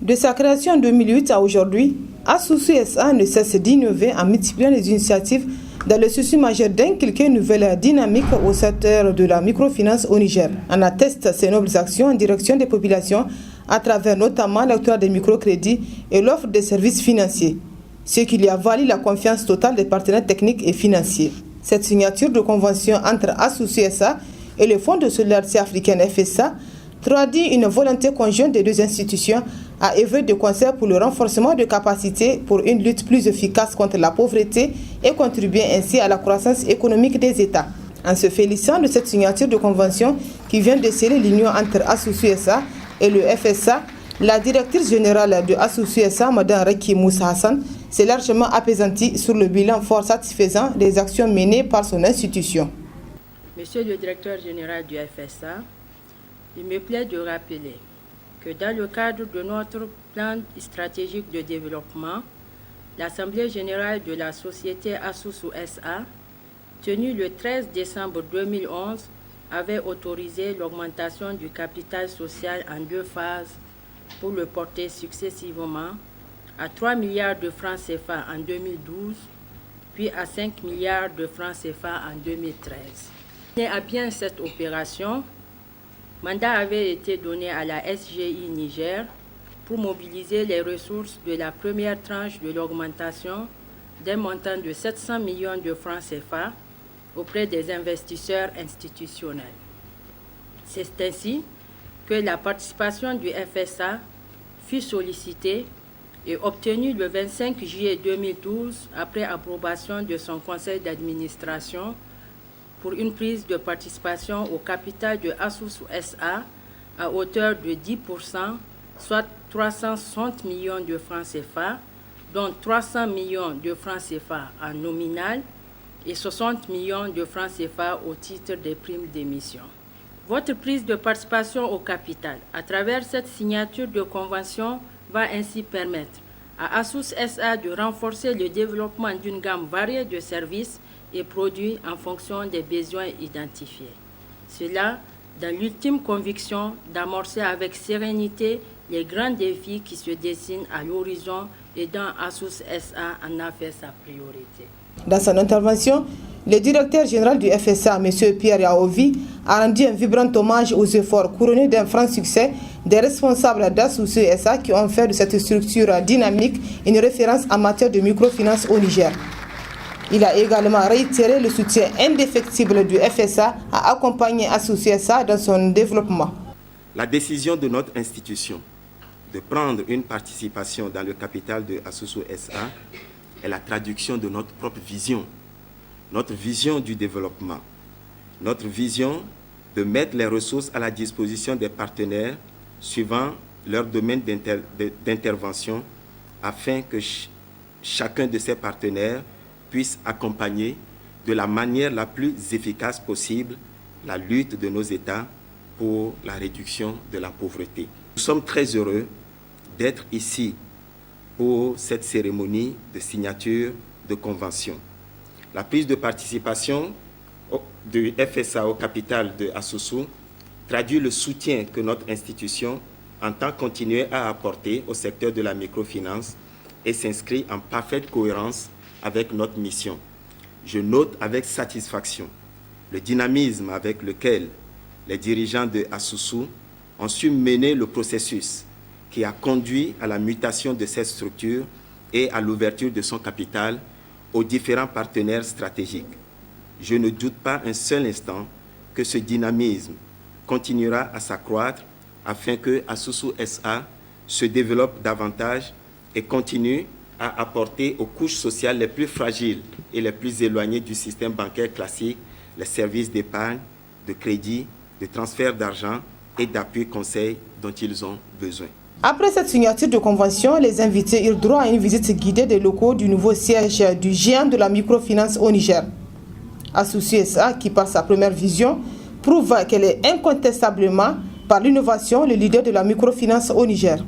De sa création en 2008 à aujourd'hui, Asusu SA ne cesse d'innover en multipliant les initiatives dans le souci majeur d'inculquer une nouvelle dynamique au secteur de la microfinance au Niger. On atteste ces nobles actions en direction des populations à travers notamment l'octroi des microcrédits et l'offre des services financiers, ce qui lui a valu la confiance totale des partenaires techniques et financiers. Cette signature de convention entre Asusu SA et le Fonds de solidarité africaine FSA traduit une volonté conjointe des deux institutions à œuvrer de concert pour le renforcement de capacités pour une lutte plus efficace contre la pauvreté et contribuer ainsi à la croissance économique des États. En se félicitant de cette signature de convention qui vient de sceller l'union entre Asusu SA et le FSA, la directrice générale de Asusu SA, Mme Reki Moussa Hassan, s'est largement apaisantie sur le bilan fort satisfaisant des actions menées par son institution. Monsieur le directeur général du FSA, il me plaît de rappeler que dans le cadre de notre plan stratégique de développement, l'Assemblée générale de la société Asusu SA, tenue le 13 décembre 2011, avait autorisé l'augmentation du capital social en 2 phases pour le porter successivement à 3 milliards de francs CFA en 2012, puis à 5 milliards de francs CFA en 2013. Et à bien cette opération, mandat avait été donné à la SGI Niger pour mobiliser les ressources de la première tranche de l'augmentation d'un montant de 700 millions de francs CFA auprès des investisseurs institutionnels. C'est ainsi que la participation du FSA fut sollicitée et obtenue le 25 juillet 2012 après approbation de son conseil d'administration pour une prise de participation au capital de Asusu SA à hauteur de 10%, soit 360 millions de francs CFA, dont 300 millions de francs CFA en nominal et 60 millions de francs CFA au titre des primes d'émission. Votre prise de participation au capital à travers cette signature de convention va ainsi permettre à Asusu SA de renforcer le développement d'une gamme variée de services et produits en fonction des besoins identifiés. Cela dans l'ultime conviction d'amorcer avec sérénité les grands défis qui se dessinent à l'horizon et dont Asusu SA en a fait sa priorité. Dans son intervention, le directeur général du FSA, M. Pierre Yaovi, a rendu un vibrant hommage aux efforts couronnés d'un franc succès des responsables d'Asusu SA qui ont fait de cette structure dynamique une référence en matière de microfinance au Niger. Il a également réitéré le soutien indéfectible du FSA à accompagner Asusu SA dans son développement. La décision de notre institution de prendre une participation dans le capital de Asusu SA est la traduction de notre propre vision, notre vision du développement, notre vision de mettre les ressources à la disposition des partenaires suivant leur domaine d'intervention afin que chacun de ces partenaires puisse accompagner de la manière la plus efficace possible la lutte de nos États pour la réduction de la pauvreté. Nous sommes très heureux d'être ici pour cette cérémonie de signature de convention. La prise de participation du FSA au capital de Asusu traduit le soutien que notre institution entend continuer à apporter au secteur de la microfinance et s'inscrit en parfaite cohérence avec notre mission. Je note avec satisfaction le dynamisme avec lequel les dirigeants de Asusu ont su mener le processus qui a conduit à la mutation de cette structure et à l'ouverture de son capital aux différents partenaires stratégiques. Je ne doute pas un seul instant que ce dynamisme continuera à s'accroître afin que Asusu SA se développe davantage et continue à apporter aux couches sociales les plus fragiles et les plus éloignées du système bancaire classique les services d'épargne, de crédit, de transfert d'argent et d'appui conseil dont ils ont besoin. Après cette signature de convention, les invités eurent droit à une visite guidée des locaux du nouveau siège du géant de la microfinance au Niger. Asusu SA, qui par sa première vision, prouve qu'elle est incontestablement, par l'innovation, le leader de la microfinance au Niger.